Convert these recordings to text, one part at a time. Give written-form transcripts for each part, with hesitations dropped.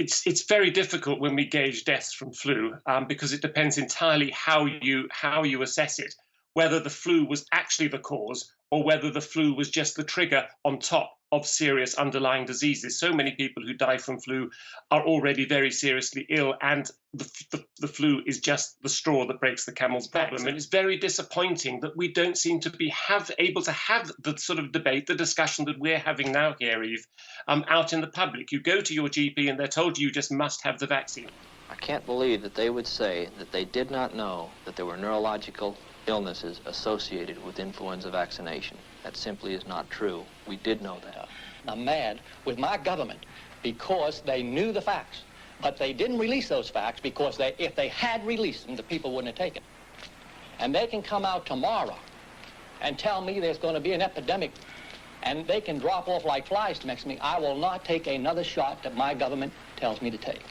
it's very difficult when we gauge deaths from flu because it depends entirely how you assess it, whether the flu was actually the cause or whether the flu was just the trigger on top of serious underlying diseases. So many people who die from flu are already very seriously ill, and the flu is just the straw that breaks the camel's back. And it's very disappointing that we don't seem to be able to have the sort of debate, the discussion that we're having now here, Eve, out in the public. You go to your GP and they're told you just must have the vaccine. I can't believe that they would say that they did not know that there were neurological illnesses associated with influenza vaccination. That simply is not true. We did know that. I'm mad with my government because they knew the facts, but they didn't release those facts because if they had released them, the people wouldn't have taken. And they can come out tomorrow and tell me there's going to be an epidemic and they can drop off like flies next to me. I will not take another shot that my government tells me to take.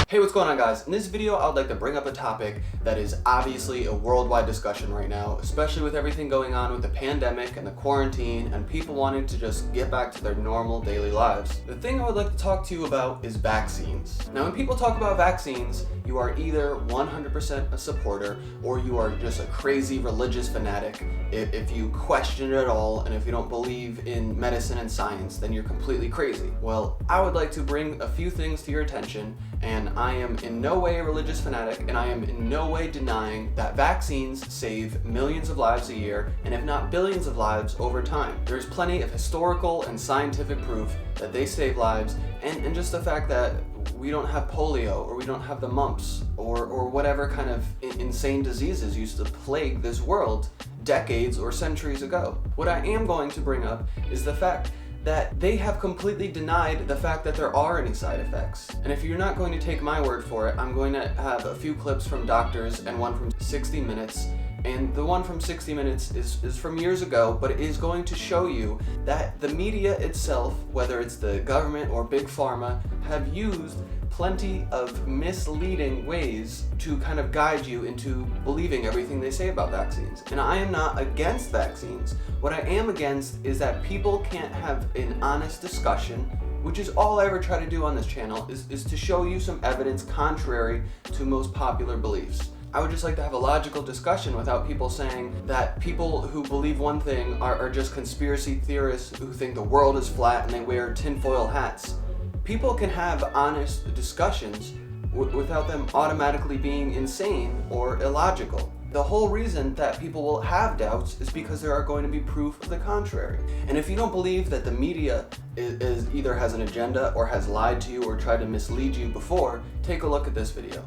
Hey, what's going on, guys? In this video, I would like to bring up a topic that is obviously a worldwide discussion right now, especially with everything going on with the pandemic and the quarantine and people wanting to just get back to their normal daily lives. The thing I would like to talk to you about is vaccines. Now, when people talk about vaccines, you are either 100% a supporter or you are just a crazy religious fanatic. If you question it at all and if you don't believe in medicine and science, then you're completely crazy. Well, I would like to bring a few things to your attention, and I am in no way a religious fanatic, and I am in no way denying that vaccines save millions of lives a year, and if not billions of lives over time. There's plenty of historical and scientific proof that they save lives, and just the fact that we don't have polio, or we don't have the mumps, or whatever kind of insane diseases used to plague this world decades or centuries ago. What I am going to bring up is the fact that they have completely denied the fact that there are any side effects. And if you're not going to take my word for it, I'm going to have a few clips from doctors and one from 60 Minutes. And the one from 60 Minutes is from years ago, but it is going to show you that the media itself, whether it's the government or big pharma, have used plenty of misleading ways to kind of guide you into believing everything they say about vaccines. And I am not against vaccines. What I am against is that people can't have an honest discussion, which is all I ever try to do on this channel, is to show you some evidence contrary to most popular beliefs. I would just like to have a logical discussion without people saying that people who believe one thing are just conspiracy theorists who think the world is flat and they wear tinfoil hats. People can have honest discussions without them automatically being insane or illogical. The whole reason that people will have doubts is because there are going to be proof of the contrary. And if you don't believe that the media is either has an agenda or has lied to you or tried to mislead you before, take a look at this video.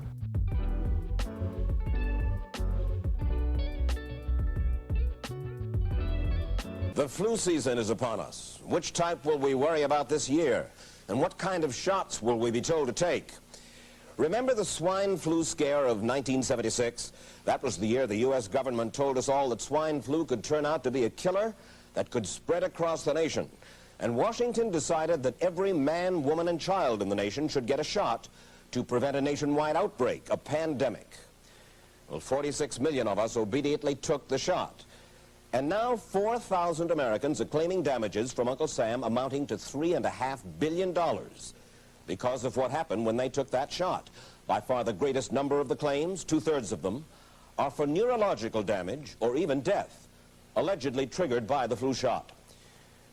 The flu season is upon us. Which type will we worry about this year? And what kind of shots will we be told to take? Remember the swine flu scare of 1976? That was the year the U.S. government told us all that swine flu could turn out to be a killer that could spread across the nation. And Washington decided that every man, woman, and child in the nation should get a shot to prevent a nationwide outbreak, a pandemic. Well, 46 million of us obediently took the shot. And now 4,000 Americans are claiming damages from Uncle Sam amounting to $3.5 billion because of what happened when they took that shot. By far the greatest number of the claims, 2/3 of them, are for neurological damage or even death, allegedly triggered by the flu shot.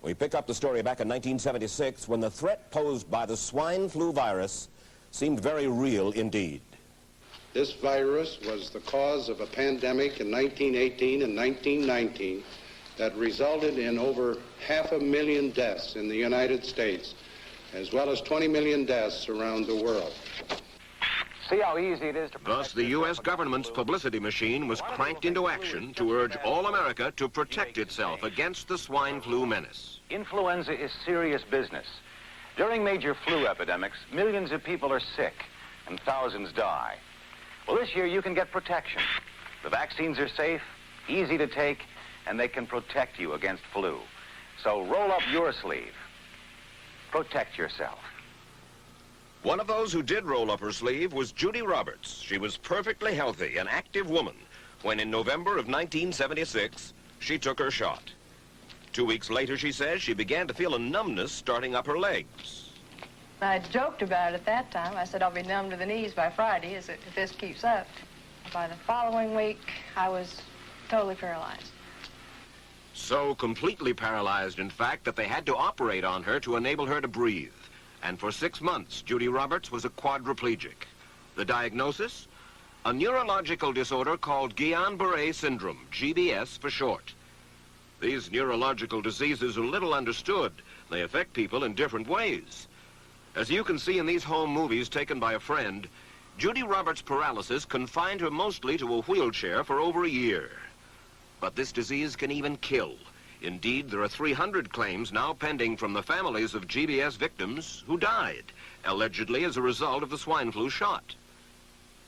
We pick up the story back in 1976 when the threat posed by the swine flu virus seemed very real indeed. This virus was the cause of a pandemic in 1918 and 1919 that resulted in over 500,000 deaths in the United States, as well as 20 million deaths around the world. See how easy it is to... Thus, the U.S. government's publicity machine was cranked into action to urge all America to protect itself against the swine flu menace. Influenza is serious business. During major flu epidemics, millions of people are sick and thousands die. Well, this year you can get protection. The vaccines are safe, easy to take, and they can protect you against flu. So roll up your sleeve. Protect yourself. One of those who did roll up her sleeve was Judy Roberts. She was perfectly healthy, an active woman, when in November of 1976, she took her shot. 2 weeks later, she says, she began to feel a numbness starting up her legs. I joked about it at that time. I said, I'll be numb to the knees by Friday if this keeps up. By the following week, I was totally paralyzed. So completely paralyzed, in fact, that they had to operate on her to enable her to breathe. And for 6 months, Judy Roberts was a quadriplegic. The diagnosis? A neurological disorder called Guillain-Barré syndrome, GBS for short. These neurological diseases are little understood. They affect people in different ways. As you can see in these home movies taken by a friend, Judy Roberts' paralysis confined her mostly to a wheelchair for over a year. But this disease can even kill. Indeed, there are 300 claims now pending from the families of GBS victims who died, allegedly as a result of the swine flu shot.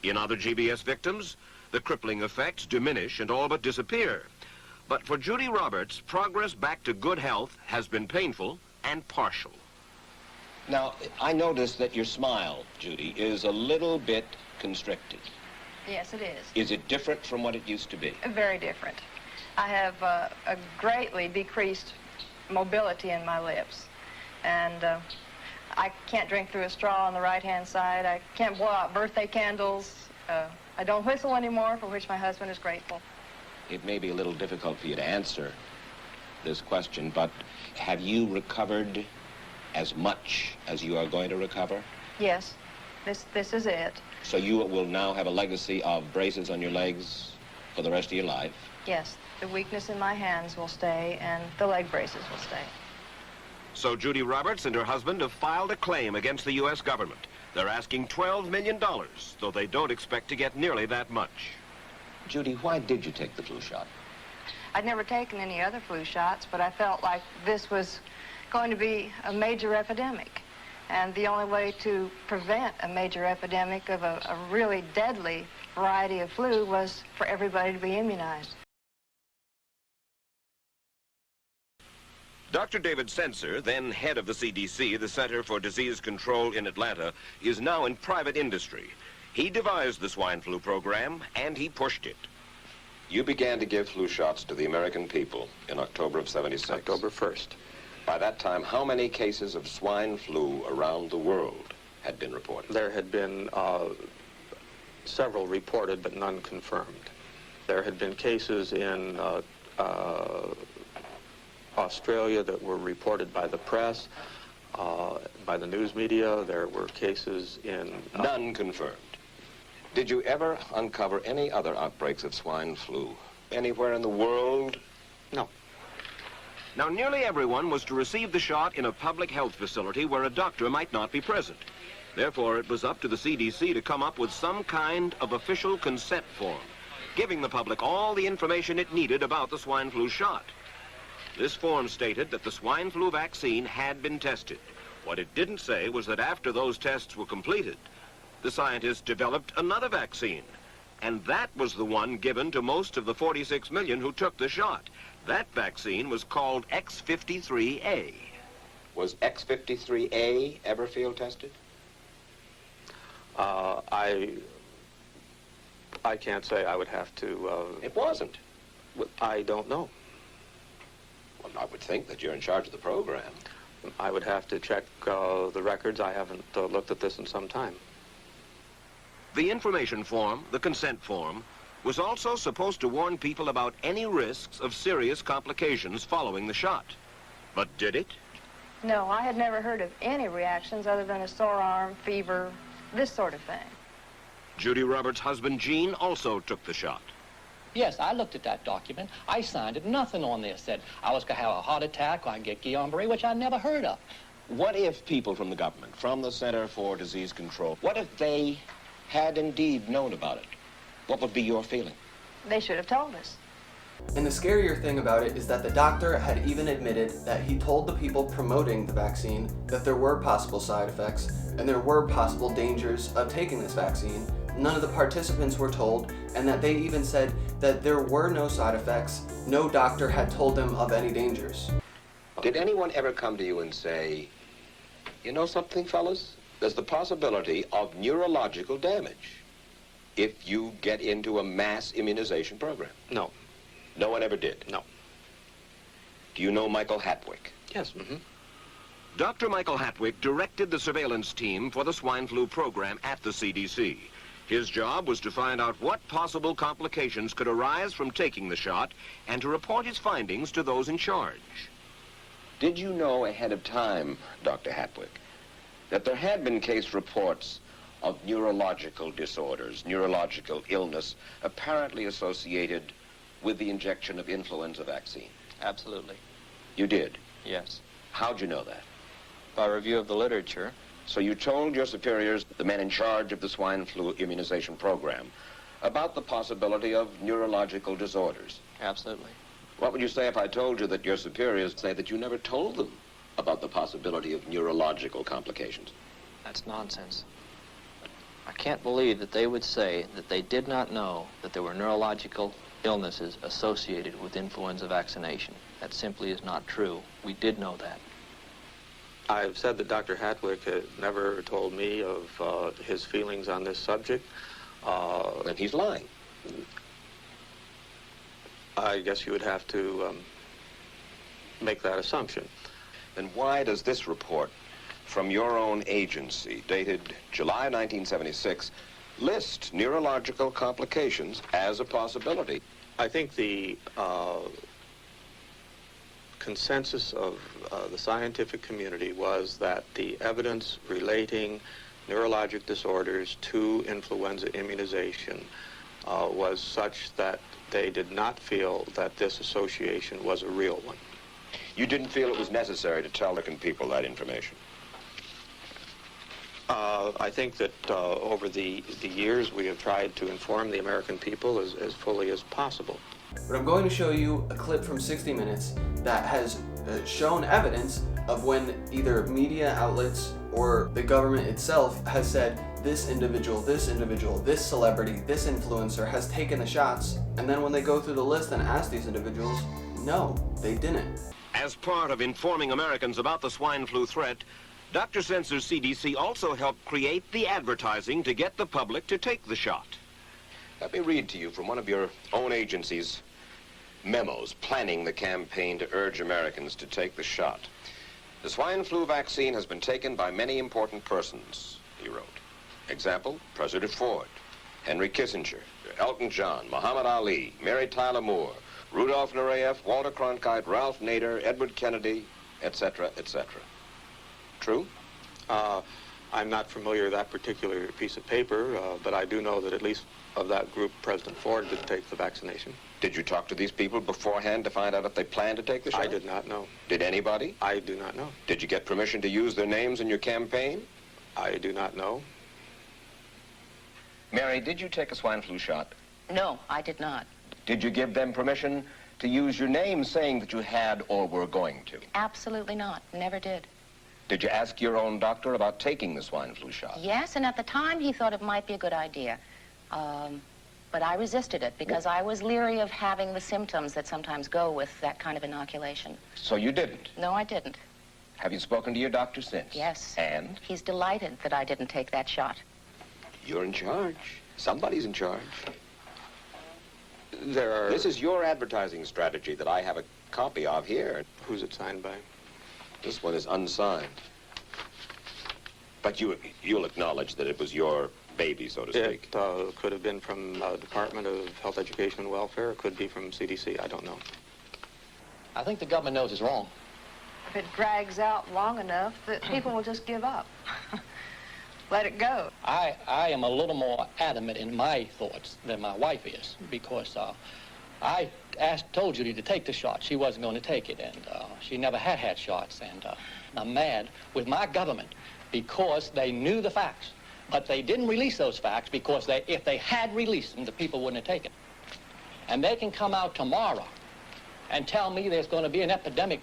In other GBS victims, the crippling effects diminish and all but disappear. But for Judy Roberts, progress back to good health has been painful and partial. Now, I noticed that your smile, Judy, is a little bit constricted. Yes, it is. Is it different from what it used to be? Very different. I have a greatly decreased mobility in my lips. And I can't drink through a straw on the right-hand side. I can't blow out birthday candles. I don't whistle anymore, for which my husband is grateful. It may be a little difficult for you to answer this question, but have you recovered as much as you are going to recover? Yes, this is it. So you will now have a legacy of braces on your legs for the rest of your life? Yes, the weakness in my hands will stay, and the leg braces will stay. So Judy Roberts and her husband have filed a claim against the U.S. government. They're asking $12 million, though they don't expect to get nearly that much. Judy, why did you take the flu shot? I'd never taken any other flu shots, but I felt like this was going to be a major epidemic. And the only way to prevent a major epidemic of a really deadly variety of flu was for everybody to be immunized. Dr. David Senser, then head of the CDC, the Center for Disease Control in Atlanta, is now in private industry. He devised the swine flu program, and he pushed it. You began to give flu shots to the American people in October of '76. October 1st. By that time, how many cases of swine flu around the world had been reported? There had been several reported, but none confirmed. There had been cases in Australia that were reported by the press, by the news media. There were cases in... None confirmed. Did you ever uncover any other outbreaks of swine flu anywhere in the world? No. Now, nearly everyone was to receive the shot in a public health facility where a doctor might not be present. Therefore, it was up to the CDC to come up with some kind of official consent form, giving the public all the information it needed about the swine flu shot. This form stated that the swine flu vaccine had been tested. What it didn't say was that after those tests were completed, the scientists developed another vaccine. And that was the one given to most of the 46 million who took the shot. That vaccine was called X53A. Was X53A ever field tested? I can't say. I would have to... It wasn't. I don't know. Well, I would think that you're in charge of the program. I would have to check the records. I haven't looked at this in some time. The information form, the consent form, was also supposed to warn people about any risks of serious complications following the shot. But did it? No, I had never heard of any reactions other than a sore arm, fever, this sort of thing. Judy Roberts' husband, Gene, also took the shot. Yes, I looked at that document. I signed it. Nothing on there said I was going to have a heart attack or I get Guillain-Barré, which I never heard of. What if people from the government, from the Center for Disease Control, what if they had indeed known about it? What would be your feeling? They should have told us. And the scarier thing about it is that the doctor had even admitted that he told the people promoting the vaccine that there were possible side effects and there were possible dangers of taking this vaccine. None of the participants were told, and that they even said that there were no side effects. No doctor had told them of any dangers. Did anyone ever come to you and say, you know something, fellas? There's the possibility of neurological damage if you get into a mass immunization program? No. No one ever did? No. Do you know Michael Hatwick? Yes. Dr. Michael Hatwick directed the surveillance team for the swine flu program at the CDC. His job was to find out what possible complications could arise from taking the shot and to report his findings to those in charge. Did you know ahead of time, Dr. Hatwick, that there had been case reports of neurological disorders, neurological illness, apparently associated with the injection of influenza vaccine? Absolutely. You did? Yes. How'd you know that? By review of the literature. So you told your superiors, the men in charge of the swine flu immunization program, about the possibility of neurological disorders? Absolutely. What would you say if I told you that your superiors say that you never told them about the possibility of neurological complications? That's nonsense. I can't believe that they would say that they did not know that there were neurological illnesses associated with influenza vaccination. That simply is not true. We did know that. I've said that Dr. Hatwick had never told me of his feelings on this subject. Then he's lying. I guess you would have to make that assumption. Then why does this report from your own agency, dated July 1976, list neurological complications as a possibility? I think the consensus of the scientific community was that the evidence relating neurologic disorders to influenza immunization was such that they did not feel that this association was a real one. You didn't feel it was necessary to tell American people that information? I think that over the years we have tried to inform the American people as fully as possible. But I'm going to show you a clip from 60 Minutes that has shown evidence of when either media outlets or the government itself has said this individual, this celebrity, this influencer has taken the shots, and then when they go through the list and ask these individuals, no, they didn't. As part of informing Americans about the swine flu threat, Dr. Sensor's CDC also helped create the advertising to get the public to take the shot. Let me read to you from one of your own agency's memos planning the campaign to urge Americans to take the shot. The swine flu vaccine has been taken by many important persons, he wrote. Example, President Ford, Henry Kissinger, Elton John, Muhammad Ali, Mary Tyler Moore, Rudolph Nureyev, Walter Cronkite, Ralph Nader, Edward Kennedy, etc., etc. True? I'm not familiar with that particular piece of paper, but I do know that at least of that group, President Ford did take the vaccination. Did you talk to these people beforehand to find out if they planned to take the shot? I did not know. Did anybody? I do not know. Did you get permission to use their names in your campaign? I do not know. Mary, did you take a swine flu shot? No, I did not. Did you give them permission to use your name saying that you had or were going to? Absolutely not. Never did. Did you ask your own doctor about taking the swine flu shot? Yes, and at the time he thought it might be a good idea. But I resisted it because I was leery of having the symptoms that sometimes go with that kind of inoculation. So you didn't? No, I didn't. Have you spoken to your doctor since? Yes. And? He's delighted that I didn't take that shot. You're in charge. Somebody's in charge. This is your advertising strategy that I have a copy of here. Who's it signed by? This one is unsigned. But you'll acknowledge that it was your baby, so to speak. It could have been from the Department of Health, Education, and Welfare. It could be from CDC. I don't know. I think the government knows it's wrong. If it drags out long enough, that people will just give up. Let it go. I am a little more adamant in my thoughts than my wife is, because I told Judy to take the shot. She wasn't going to take it, and she never had shots, and I'm mad with my government because they knew the facts, but they didn't release those facts because if they had released them, the people wouldn't have taken it. And they can come out tomorrow and tell me there's going to be an epidemic,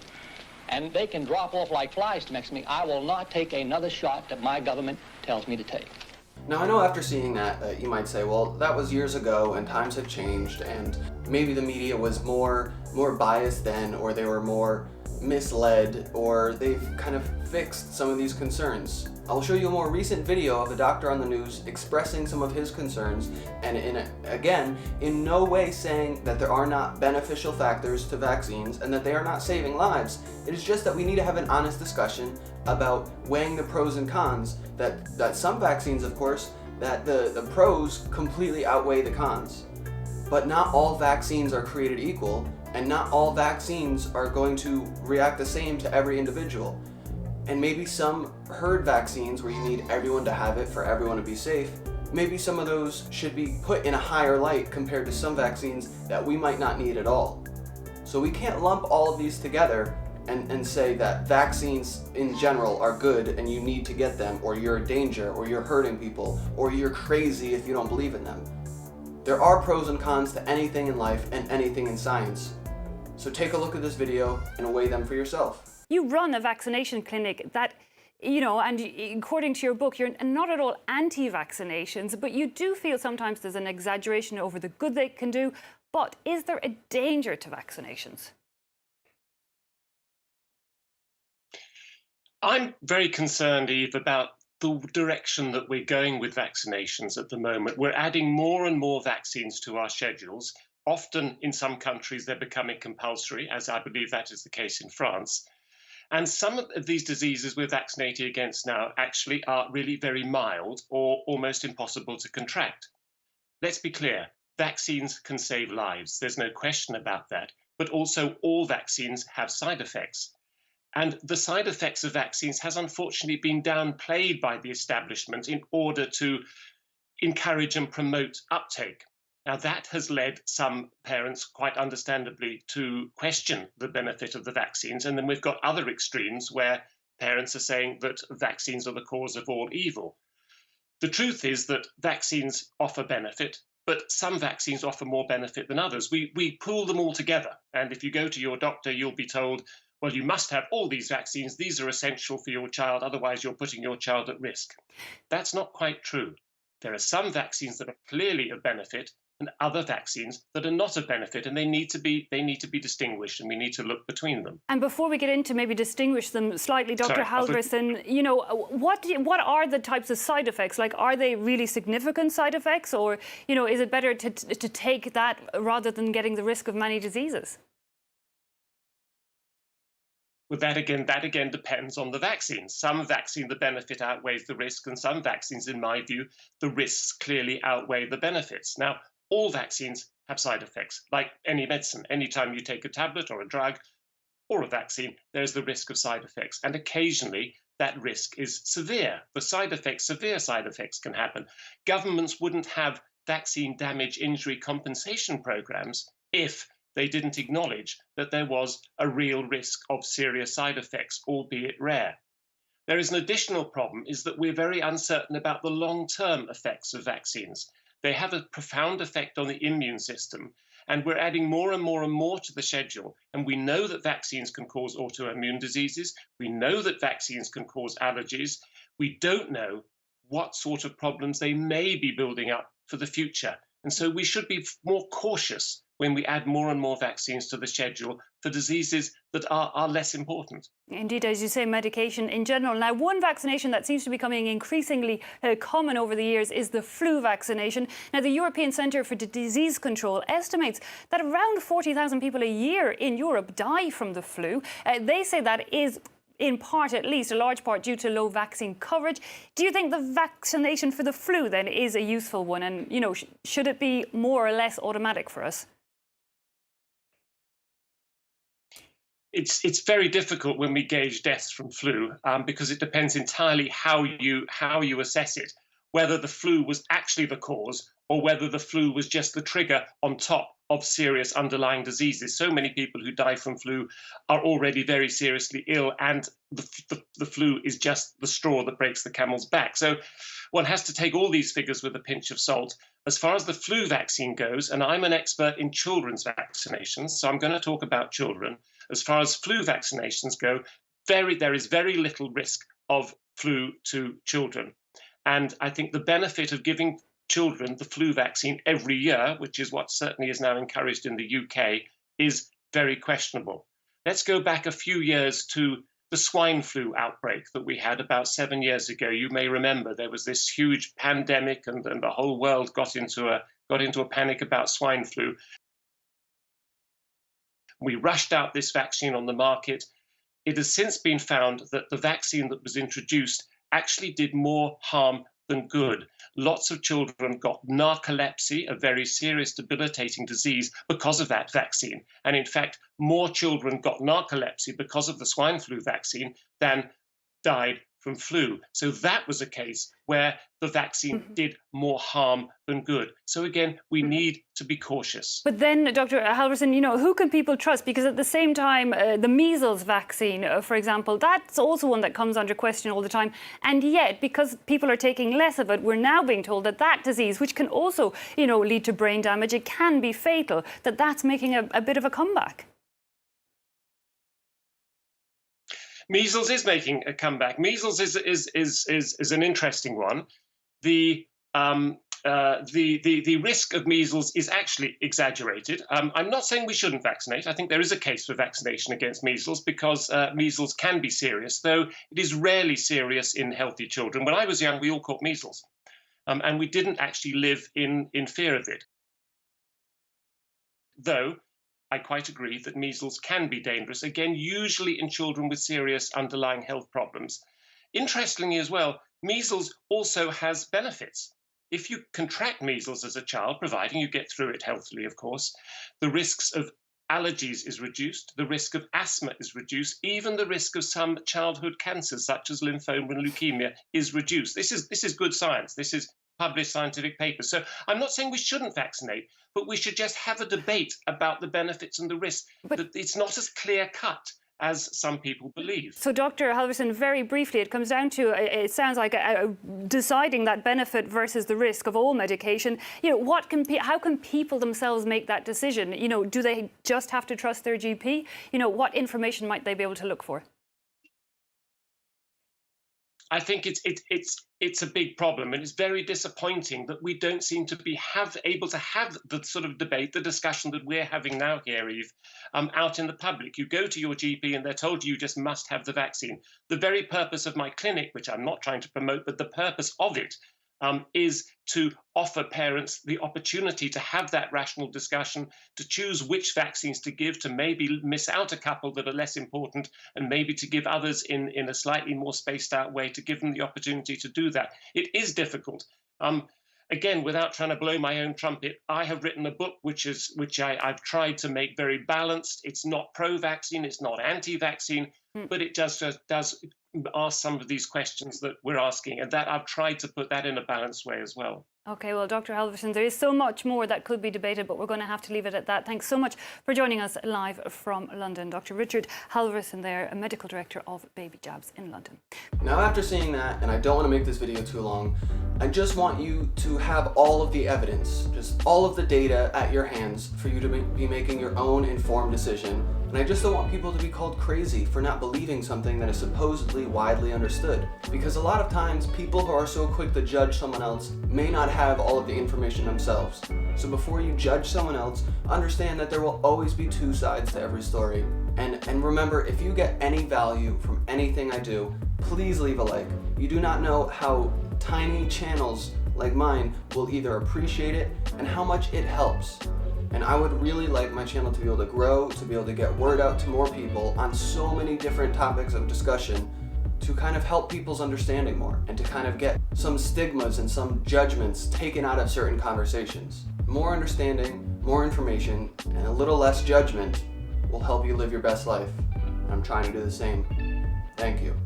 and they can drop off like flies next to me. I will not take another shot that my government tells me to take. Now, I know after seeing that, you might say, well, that was years ago and times have changed and maybe the media was more biased then, or they were more misled or they've kind of fixed some of these concerns. I'll show you a more recent video of a doctor on the news expressing some of his concerns and again, in no way saying that there are not beneficial factors to vaccines and that they are not saving lives. It is just that we need to have an honest discussion about weighing the pros and cons, that some vaccines, of course, that the pros completely outweigh the cons. But not all vaccines are created equal, and not all vaccines are going to react the same to every individual. And maybe some herd vaccines where you need everyone to have it for everyone to be safe, maybe some of those should be put in a higher light compared to some vaccines that we might not need at all. So we can't lump all of these together and say that vaccines in general are good and you need to get them, or you're a danger, or you're hurting people, or you're crazy if you don't believe in them. There are pros and cons to anything in life and anything in science. So take a look at this video and weigh them for yourself. You run a vaccination clinic that, and according to your book, you're not at all anti-vaccinations, but you do feel sometimes there's an exaggeration over the good they can do. But is there a danger to vaccinations? I'm very concerned, Eve, about the direction that we're going with vaccinations at the moment. We're adding more and more vaccines to our schedules. Often in some countries, they're becoming compulsory, as I believe that is the case in France. And some of these diseases we're vaccinating against now actually are really very mild or almost impossible to contract. Let's be clear, vaccines can save lives. There's no question about that. But also all vaccines have side effects. And the side effects of vaccines has unfortunately been downplayed by the establishment in order to encourage and promote uptake. Now, that has led some parents, quite understandably, to question the benefit of the vaccines. And then we've got other extremes where parents are saying that vaccines are the cause of all evil. The truth is that vaccines offer benefit, but some vaccines offer more benefit than others. We pool them all together. And if you go to your doctor, you'll be told, well, you must have all these vaccines. These are essential for your child. Otherwise, you're putting your child at risk. That's not quite true. There are some vaccines that are clearly of benefit and other vaccines that are not of benefit, and they need to be distinguished, and we need to look between them. And before we get into maybe distinguish them slightly, Dr. Halverson, what are the types of side effects? Like, are they really significant side effects, or is it better to take that rather than getting the risk of many diseases? Well, that again depends on the vaccine. Some vaccine, the benefit outweighs the risk, and some vaccines, in my view, the risks clearly outweigh the benefits. Now, all vaccines have side effects, like any medicine. Anytime you take a tablet or a drug or a vaccine, there's the risk of side effects. And occasionally, that risk is severe. The side effects, severe side effects can happen. Governments wouldn't have vaccine damage injury compensation programs if they didn't acknowledge that there was a real risk of serious side effects, albeit rare. There is an additional problem, is that we're very uncertain about the long-term effects of vaccines. They have a profound effect on the immune system, and we're adding more and more and more to the schedule. And we know that vaccines can cause autoimmune diseases. We know that vaccines can cause allergies. We don't know what sort of problems they may be building up for the future. And so we should be more cautious when we add more and more vaccines to the schedule for diseases that are less important. Indeed, as you say, medication in general. Now, one vaccination that seems to be becoming increasingly common over the years is the flu vaccination. Now, the European Centre for Disease Control estimates that around 40,000 people a year in Europe die from the flu. They say that is, in part at least, a large part due to low vaccine coverage. Do you think the vaccination for the flu then is a useful one? And, should it be more or less automatic for us? It's very difficult when we gauge deaths from flu because it depends entirely how you assess it, whether the flu was actually the cause or whether the flu was just the trigger on top of serious underlying diseases. So many people who die from flu are already very seriously ill, and the flu is just the straw that breaks the camel's back. So one has to take all these figures with a pinch of salt. As far as the flu vaccine goes, and I'm an expert in children's vaccinations, so I'm going to talk about children. As far as flu vaccinations go, there is very little risk of flu to children. And I think the benefit of giving children the flu vaccine every year, which is what certainly is now encouraged in the UK, is very questionable. Let's go back a few years to the swine flu outbreak that we had about 7 years ago. You may remember there was this huge pandemic, and the whole world got into a panic about swine flu. We rushed out this vaccine on the market. It has since been found that the vaccine that was introduced actually did more harm than good. Lots of children got narcolepsy, a very serious debilitating disease, because of that vaccine. And in fact, more children got narcolepsy because of the swine flu vaccine than died from flu. So that was a case where the vaccine did more harm than good. So again, we need to be cautious. But then, Dr. Halvorsen, who can people trust? Because at the same time, the measles vaccine, for example, that's also one that comes under question all the time. And yet, because people are taking less of it, we're now being told that that disease, which can also, lead to brain damage, it can be fatal, that's making a bit of a comeback. Measles is making a comeback. Measles is an interesting one. The risk of measles is actually exaggerated. I'm not saying we shouldn't vaccinate. I think there is a case for vaccination against measles because measles can be serious, though it is rarely serious in healthy children. When I was young, we all caught measles, and we didn't actually live in fear of it. Though I quite agree that measles can be dangerous, again, usually in children with serious underlying health problems. Interestingly as well, measles also has benefits. If you contract measles as a child, providing you get through it healthily, of course, the risks of allergies is reduced, the risk of asthma is reduced, even the risk of some childhood cancers such as lymphoma and leukemia is reduced. This is good science. This is published scientific papers. So I'm not saying we shouldn't vaccinate, but we should just have a debate about the benefits and the risks. But it's not as clear cut as some people believe. So, Dr. Halvorsen, very briefly, it comes down to, it sounds like deciding that benefit versus the risk of all medication. How can people themselves make that decision? Do they just have to trust their GP? What information might they be able to look for? I think it's a big problem, and it's very disappointing that we don't seem to be able to have the sort of debate, the discussion that we're having now here, Eve, out in the public. You go to your GP and they're told you just must have the vaccine. The very purpose of my clinic, which I'm not trying to promote, but the purpose of it is to offer parents the opportunity to have that rational discussion, to choose which vaccines to give, to maybe miss out a couple that are less important, and maybe to give others in a slightly more spaced out way, to give them the opportunity to do that. It is difficult. Again, without trying to blow my own trumpet, I have written a book which I've tried to make very balanced. It's not pro-vaccine, it's not anti-vaccine, but it does ask some of these questions that we're asking, and that I've tried to put that in a balanced way as well. Okay, well, Dr. Halvorsen, there is so much more that could be debated, but we're going to have to leave it at that. Thanks so much for joining us live from London. Dr. Richard Halvorsen there, a medical director of Baby Jabs in London. Now, after seeing that, and I don't want to make this video too long, I just want you to have all of the evidence, just all of the data at your hands for you to be making your own informed decision. And I just don't want people to be called crazy for not believing something that is supposedly widely understood. Because a lot of times, people who are so quick to judge someone else may not have all of the information themselves. So before you judge someone else, understand that there will always be two sides to every story. And remember, if you get any value from anything I do, please leave a like. You do not know how tiny channels like mine will either appreciate it and how much it helps. And I would really like my channel to be able to grow, to be able to get word out to more people on so many different topics of discussion, to kind of help people's understanding more and to kind of get some stigmas and some judgments taken out of certain conversations. More understanding, more information, and a little less judgment will help you live your best life. And I'm trying to do the same. Thank you.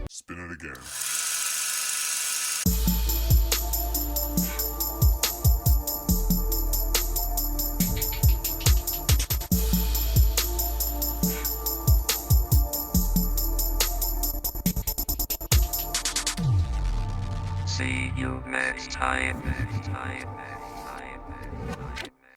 Spin it again. See you next time.